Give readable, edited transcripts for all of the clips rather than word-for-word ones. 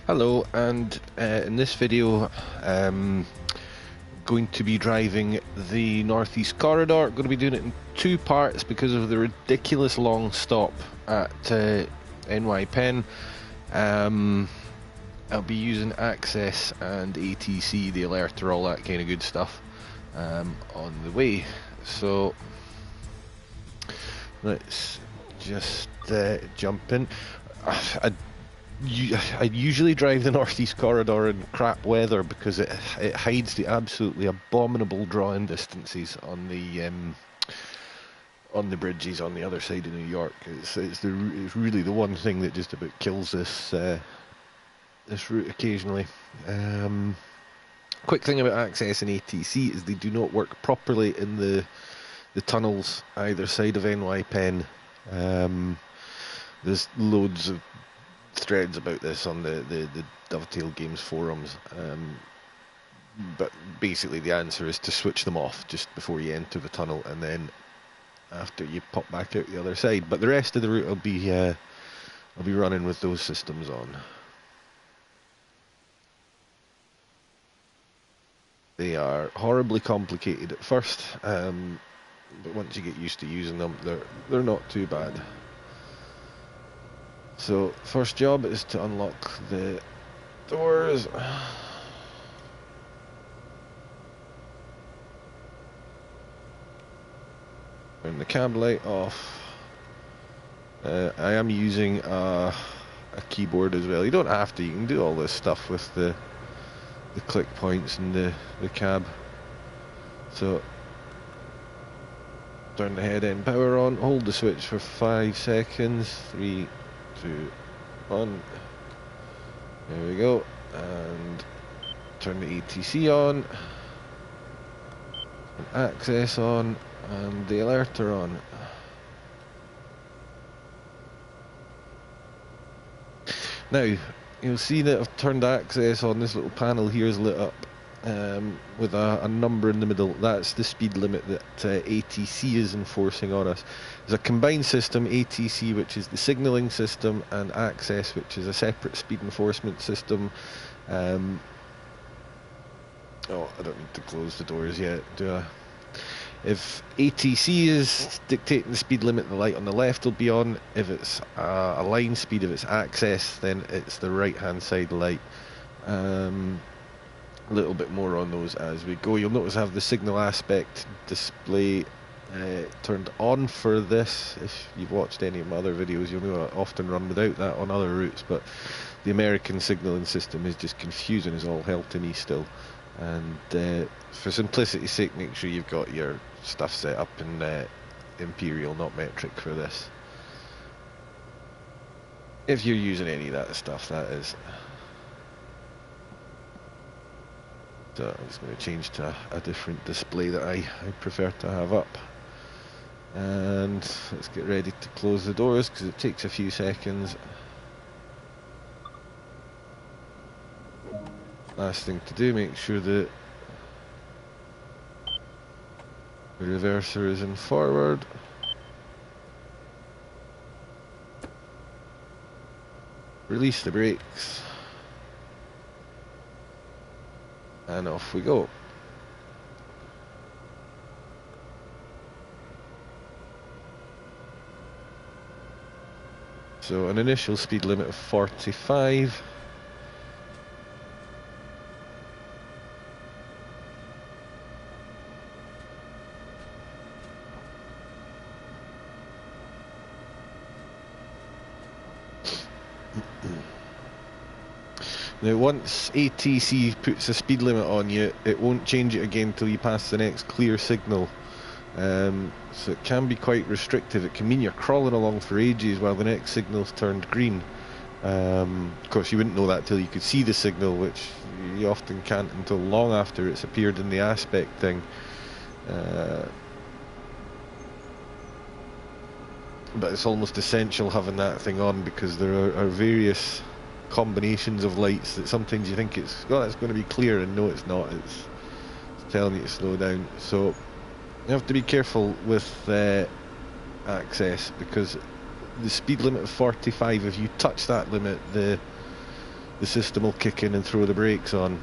Hello, and in this video going to be driving the Northeast Corridor. Going to be doing it in two parts because of the ridiculous long stop at NY Penn. I'll be using ACSES and ATC, the alerter, all that kind of good stuff on the way. So let's just jump in. I usually drive the Northeast Corridor in crap weather because it hides the absolutely abominable drawing distances on the bridges on the other side of New York. It's really the one thing that just about kills this route occasionally. Quick thing about ACSES and ATC is they do not work properly in the tunnels either side of NY Penn. There's loads of threads about this on the Dovetail Games forums, but basically the answer is to switch them off just before you enter the tunnel, and then after you pop back out the other side. But the rest of the route I'll be running with those systems on. They are horribly complicated at first, but once you get used to using them, they're not too bad. So, first job is to unlock the doors. Turn the cab light off. I am using a keyboard as well. You don't have to, you can do all this stuff with the click points and the cab. So, turn the head end power on, hold the switch for 5 seconds. 3, 2, 1. There we go. And turn the ATC on, and ACSES on, and the alerter on. Now you'll see that I've turned ACSES on. This little panel here is lit up with a number in the middle. That's the speed limit that ATC is enforcing on us. There's a combined system, ATC, which is the signalling system, and ACSES, which is a separate speed enforcement system. Oh, I don't need to close the doors yet, do I? If ATC is dictating the speed limit, the light on the left will be on. If it's a line speed, if it's ACSES, then it's the right hand side light. A little bit more on those as we go. You'll notice I have the signal aspect display turned on for this. If you've watched any of my other videos, you'll know I often run without that on other routes, but the American signalling system is just confusing as all hell to me still. And for simplicity's sake, make sure you've got your stuff set up in Imperial, not metric, for this. If you're using any of that stuff, that is. So I'm just going to change to a different display that I prefer to have up. And let's get ready to close the doors because it takes a few seconds. Last thing to do, make sure that the reverser is in forward. Release the brakes. And off we go. So an initial speed limit of 45. Now once ATC puts a speed limit on you, it won't change it again until you pass the next clear signal. So it can be quite restrictive. It can mean you're crawling along for ages while the next signal's turned green. Of course you wouldn't know that till you could see the signal, which you often can't until long after it's appeared in the aspect thing. But it's almost essential having that thing on because there are various combinations of lights that sometimes you think it's going to be clear and no it's not, it's telling you to slow down. So you have to be careful with ACSES because the speed limit of 45, if you touch that limit, the the system will kick in and throw the brakes on.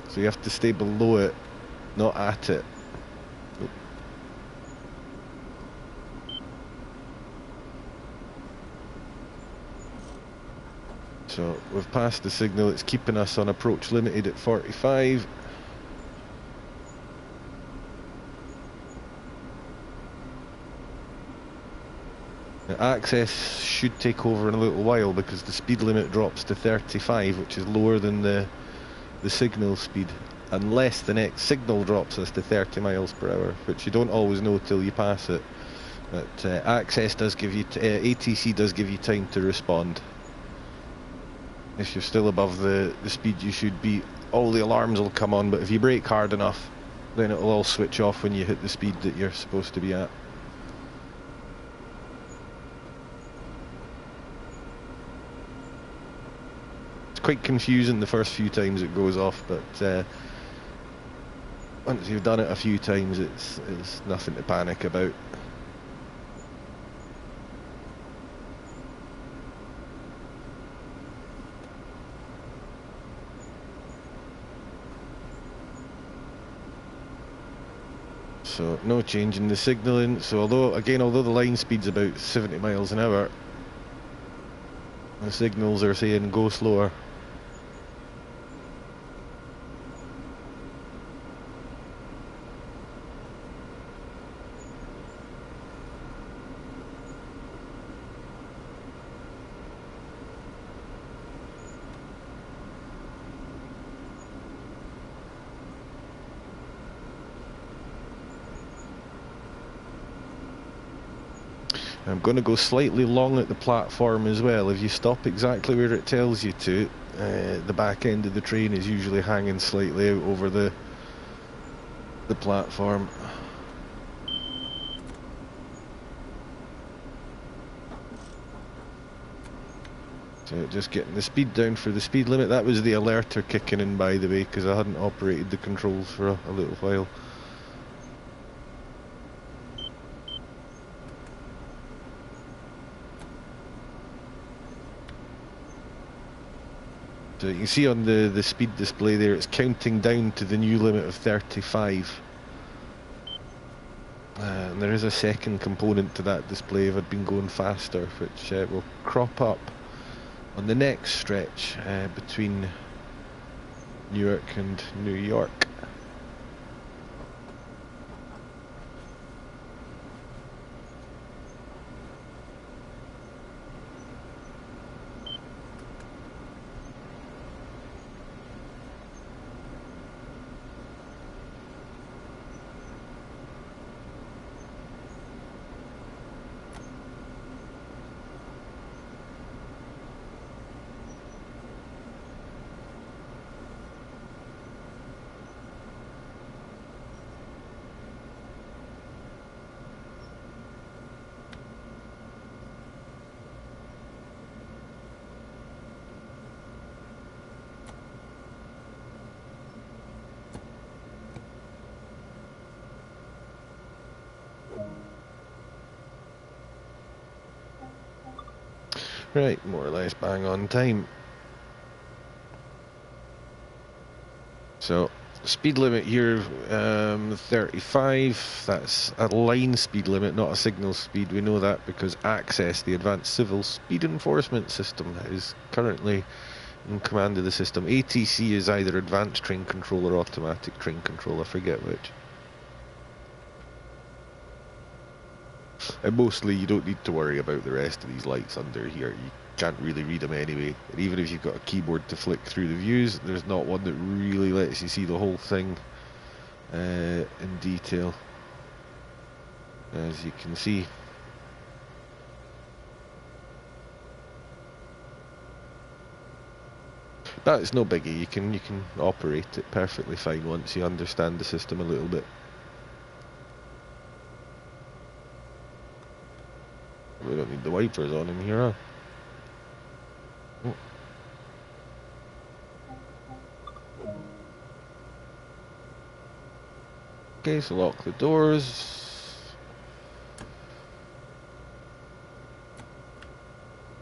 So you have to stay below it, not at it. So we've passed the signal, it's keeping us on approach limited at 45. The ACSES should take over in a little while because the speed limit drops to 35, which is lower than the signal speed, unless the next signal drops us to 30 miles per hour, which you don't always know till you pass it. But ACSES does give you, ATC does give you time to respond. If you're still above the speed you should be, all the alarms will come on, but if you brake hard enough, then it'll all switch off when you hit the speed that you're supposed to be at. It's quite confusing the first few times it goes off, but once you've done it a few times, it's nothing to panic about. So no change in the signalling. So although the line speed's about 70 miles an hour, the signals are saying go slower. I'm going to go slightly long at the platform as well. If you stop exactly where it tells you to, the back end of the train is usually hanging slightly out over the platform. So just getting the speed down for the speed limit. That was the alerter kicking in, by the way, because I hadn't operated the controls for a little while. So you can see on the speed display there, it's counting down to the new limit of 35. And there is a second component to that display if I'd been going faster, which will crop up on the next stretch between Newark and New York. Right, more or less bang on time. So, speed limit here, 35. That's a line speed limit, not a signal speed. We know that because ACSES, the Advanced Civil Speed Enforcement System, is currently in command of the system. ATC is either Advanced Train Control or Automatic Train Control, I forget which. And mostly you don't need to worry about the rest of these lights under here. You can't really read them anyway. And even if you've got a keyboard to flick through the views, there's not one that really lets you see the whole thing in detail, as you can see. But it's no biggie. You can operate it perfectly fine once you understand the system a little bit. We don't need the wipers on in here, huh? Oh. Okay, so lock the doors.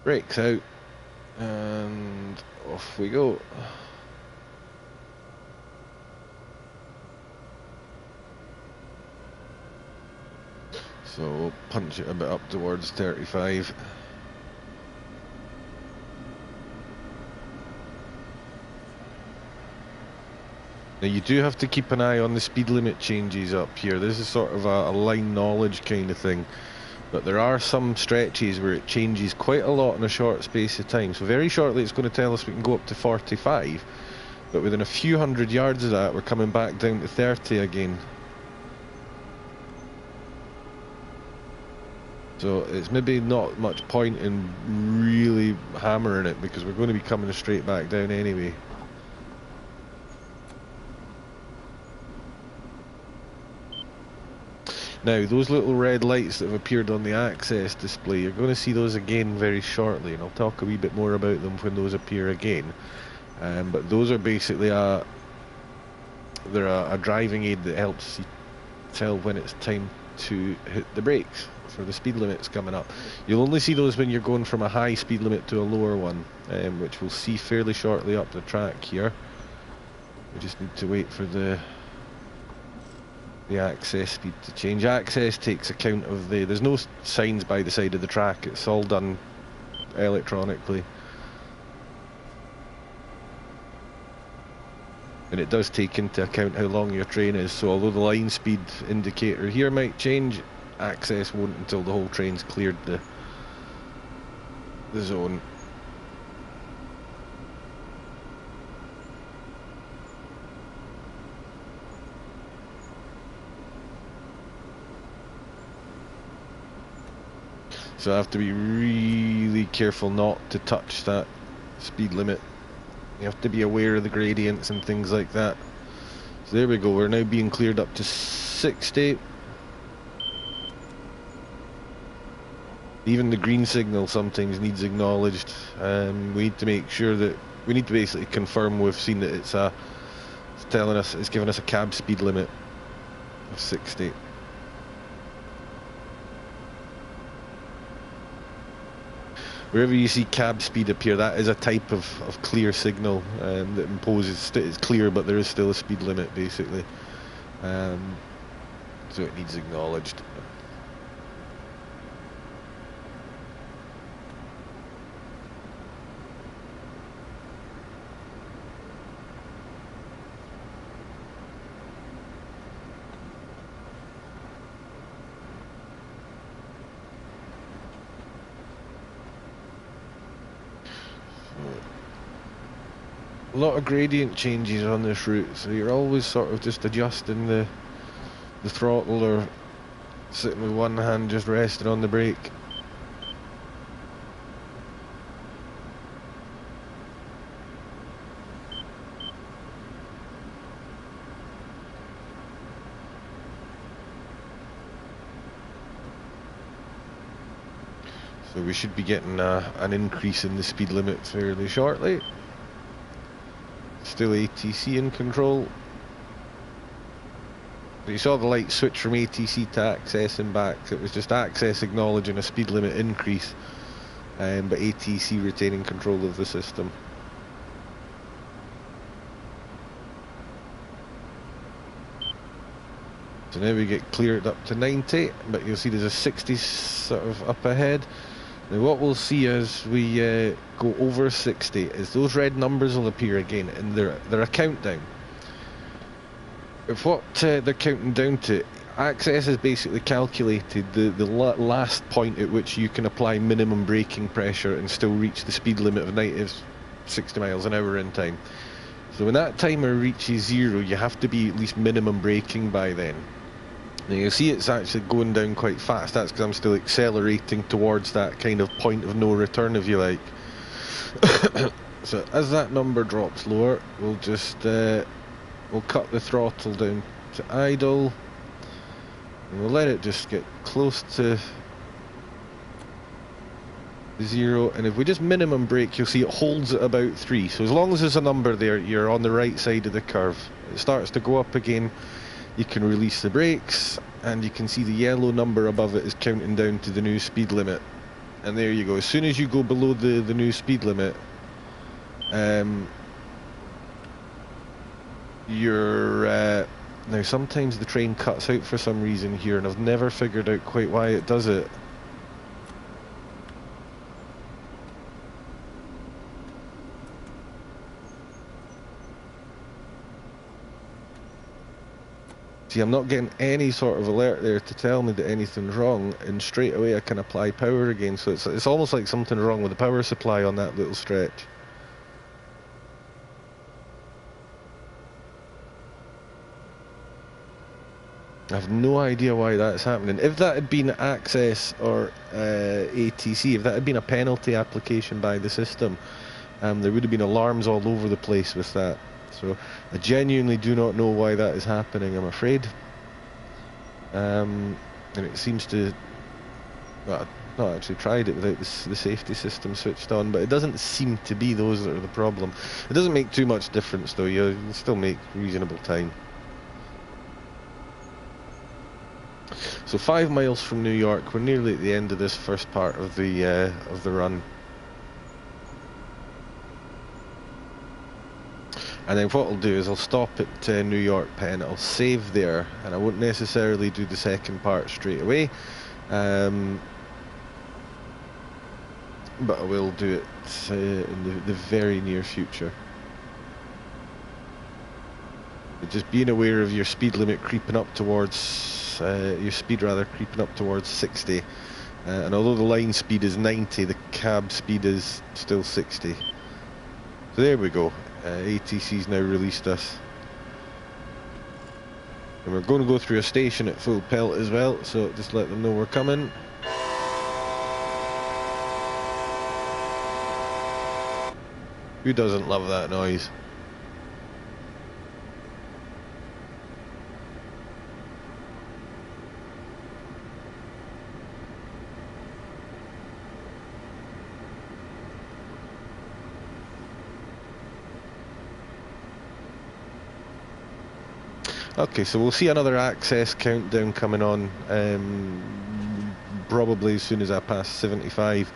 Brakes out. And off we go. So we'll punch it a bit up towards 35. Now you do have to keep an eye on the speed limit changes up here. This is sort of a line knowledge kind of thing. But there are some stretches where it changes quite a lot in a short space of time. So very shortly it's going to tell us we can go up to 45. But within a few hundred yards of that we're coming back down to 30 again. So it's maybe not much point in really hammering it because we're going to be coming straight back down anyway. Now, those little red lights that have appeared on the ACSES display, you're going to see those again very shortly, and I'll talk a wee bit more about them when those appear again. But those are basically a driving aid that helps you tell when it's time to hit the brakes for the speed limits coming up. You'll only see those when you're going from a high speed limit to a lower one, which we'll see fairly shortly up the track here. We just need to wait for the ACSES speed to change. ACSES takes account of there's no signs by the side of the track, it's all done electronically. And it does take into account how long your train is, so although the line speed indicator here might change, ACSES won't until the whole train's cleared the zone. So I have to be really careful not to touch that speed limit. You have to be aware of the gradients and things like that. So there we go, we're now being cleared up to 60. Even the green signal sometimes needs acknowledged. We need to make sure that, we need to basically confirm we've seen that it's telling us, it's giving us a cab speed limit of 60. Wherever you see cab speed appear, that is a type of clear signal that imposes, it's clear but there is still a speed limit basically. So it needs acknowledged. A lot of gradient changes on this route, so you're always sort of just adjusting the throttle or sitting with one hand just resting on the brake. So we should be getting an increase in the speed limit fairly shortly. Still ATC in control. But you saw the light switch from ATC to ACSES and back. It was just ACSES acknowledging a speed limit increase, but ATC retaining control of the system. So now we get cleared up to 90, but you'll see there's a 60 sort of up ahead. Now what we'll see as we go over 60 is those red numbers will appear again, and they're a countdown. If what they're counting down to, ACSES has basically calculated the last point at which you can apply minimum braking pressure and still reach the speed limit of 60 miles an hour in time. So when that timer reaches 0, you have to be at least minimum braking by then. Now you'll see it's actually going down quite fast. That's because I'm still accelerating towards that kind of point of no return, if you like. So as that number drops lower, we'll just we'll cut the throttle down to idle, and we'll let it just get close to 0. And if we just minimum brake, you'll see it holds at about 3. So as long as there's a number there, you're on the right side of the curve. It starts to go up again, you can release the brakes, and you can see the yellow number above it is counting down to the new speed limit. And there you go. As soon as you go below the new speed limit, you're now sometimes the train cuts out for some reason here, and I've never figured out quite why it does it. See, I'm not getting any sort of alert there to tell me that anything's wrong, and straight away I can apply power again, so it's almost like something's wrong with the power supply on that little stretch. I have no idea why that's happening. If that had been ACSES or ATC, if that had been a penalty application by the system, there would have been alarms all over the place with that. So I genuinely do not know why that is happening, I'm afraid. And it seems to... Well, I've not actually tried it without the safety system switched on, but it doesn't seem to be those that are the problem. It doesn't make too much difference though, you can still make reasonable time. So 5 miles from New York, we're nearly at the end of this first part of the run. And then what I'll do is I'll stop at New York Penn, I'll save there, and I won't necessarily do the second part straight away. But I will do it in the very near future. Just being aware of your speed limit creeping up towards... your speed rather creeping up towards 60, and although the line speed is 90, the cab speed is still 60. So there we go. ATC's now released us, and we're going to go through a station at full pelt as well, so just let them know we're coming. Who doesn't love that noise? Okay, so we'll see another ACSES countdown coming on, probably as soon as I pass 75.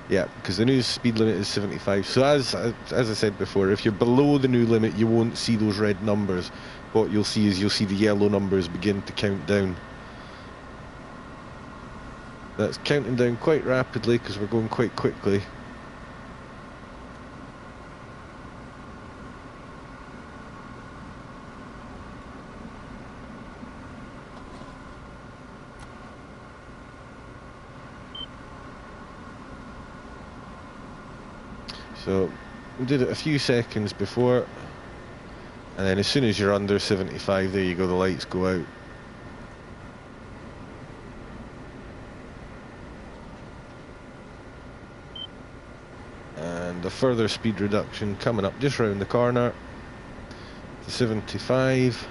Yeah, because the new speed limit is 75. So as I said before, if you're below the new limit, you won't see those red numbers. What you'll see is you'll see the yellow numbers begin to count down. That's counting down quite rapidly because we're going quite quickly. So we did it a few seconds before, and then as soon as you're under 75, there you go, the lights go out. And a further speed reduction coming up just round the corner to 75.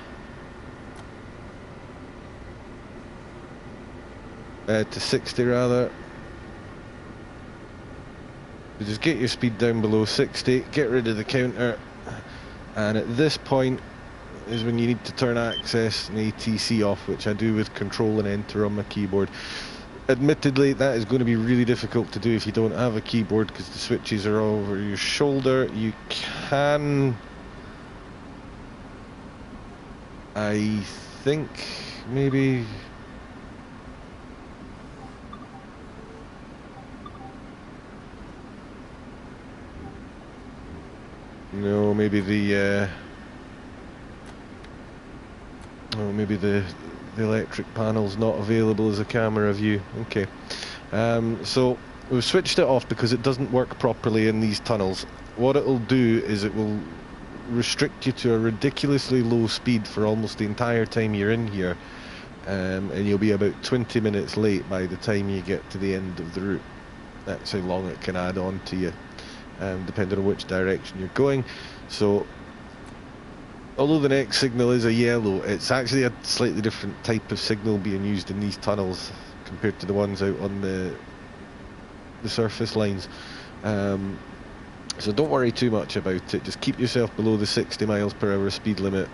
To 60 rather. So just get your speed down below 60, get rid of the counter, and at this point is when you need to turn ACSES and ATC off, which I do with Control and Enter on my keyboard. Admittedly, that is going to be really difficult to do if you don't have a keyboard because the switches are over your shoulder. You can, I think, maybe... No, maybe the maybe the electric panel's not available as a camera view. Okay, so we've switched it off because it doesn't work properly in these tunnels. What it'll do is it will restrict you to a ridiculously low speed for almost the entire time you're in here, and you'll be about 20 minutes late by the time you get to the end of the route. That's how long it can add on to you, depending on which direction you're going. So although the next signal is a yellow, it's actually a slightly different type of signal being used in these tunnels compared to the ones out on the surface lines. So don't worry too much about it, just keep yourself below the 60 miles per hour speed limit.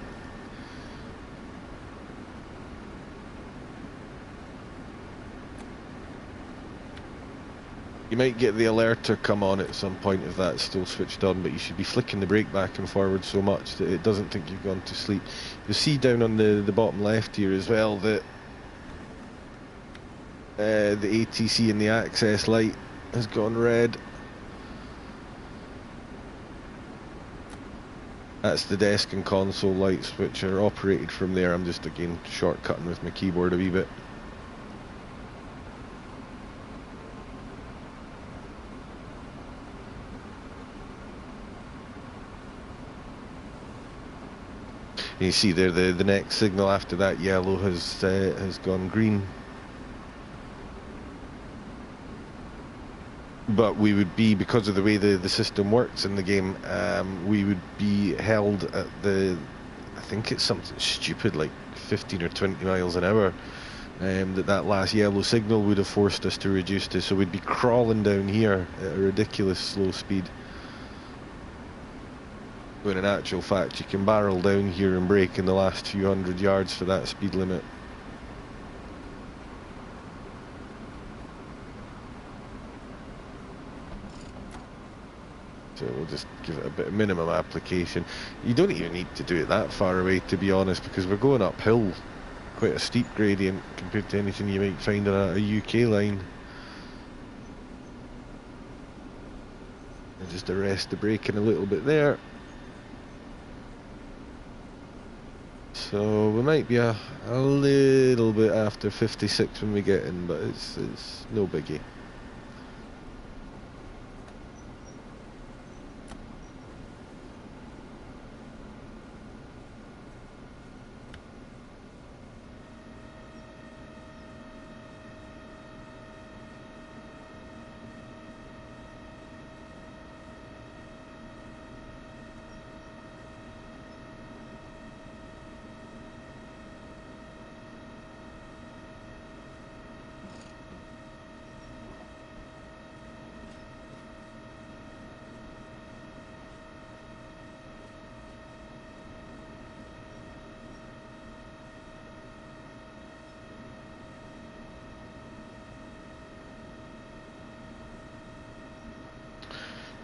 You might get the alerter come on at some point if that's still switched on, but you should be flicking the brake back and forward so much that it doesn't think you've gone to sleep. You'll see down on the bottom left here as well that the ATC and the ACSES light has gone red. That's the desk and console lights which are operated from there. I'm just again shortcutting with my keyboard a wee bit. You see there the next signal after that yellow has gone green. But we would be, because of the way the system works in the game, we would be held at I think it's something stupid like 15 or 20 miles an hour. That last yellow signal would have forced us to reduce to, so we'd be crawling down here at a ridiculous slow speed. When in actual fact you can barrel down here and brake in the last few hundred yards for that speed limit. So we'll just give it a bit of minimum application. You don't even need to do it that far away, to be honest, because we're going uphill, quite a steep gradient compared to anything you might find on a UK line. And just arrest the braking a little bit there. So we might be a little bit after 56 when we get in, but it's no biggie.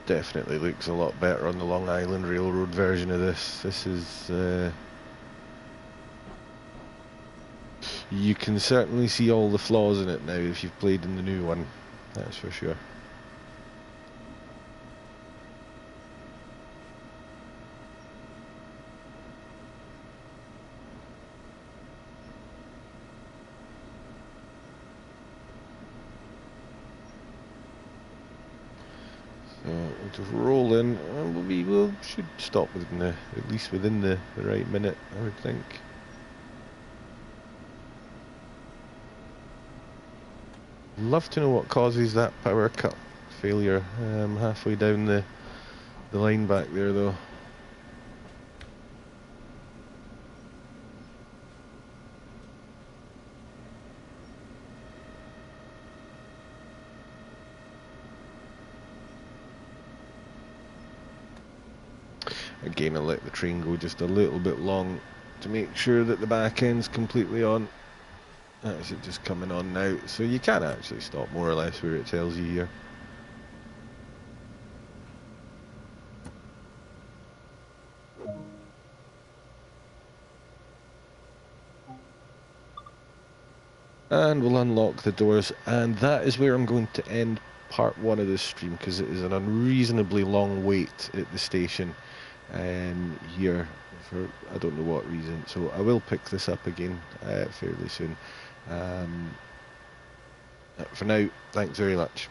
Definitely looks a lot better on the Long Island Railroad version of this. This is... you can certainly see all the flaws in it now if you've played in the new one, that's for sure. We'll just roll in, and we should stop within at least within the right minute, I would think. Love to know what causes that power cut failure halfway down the line back there, though. Again, I'll let the train go just a little bit long to make sure that the back end's completely on. That's it just coming on now, so you can actually stop more or less where it tells you here. And we'll unlock the doors, and that is where I'm going to end part one of this stream, because it is an unreasonably long wait at the station here for I don't know what reason, so I will pick this up again fairly soon. For now, thanks very much.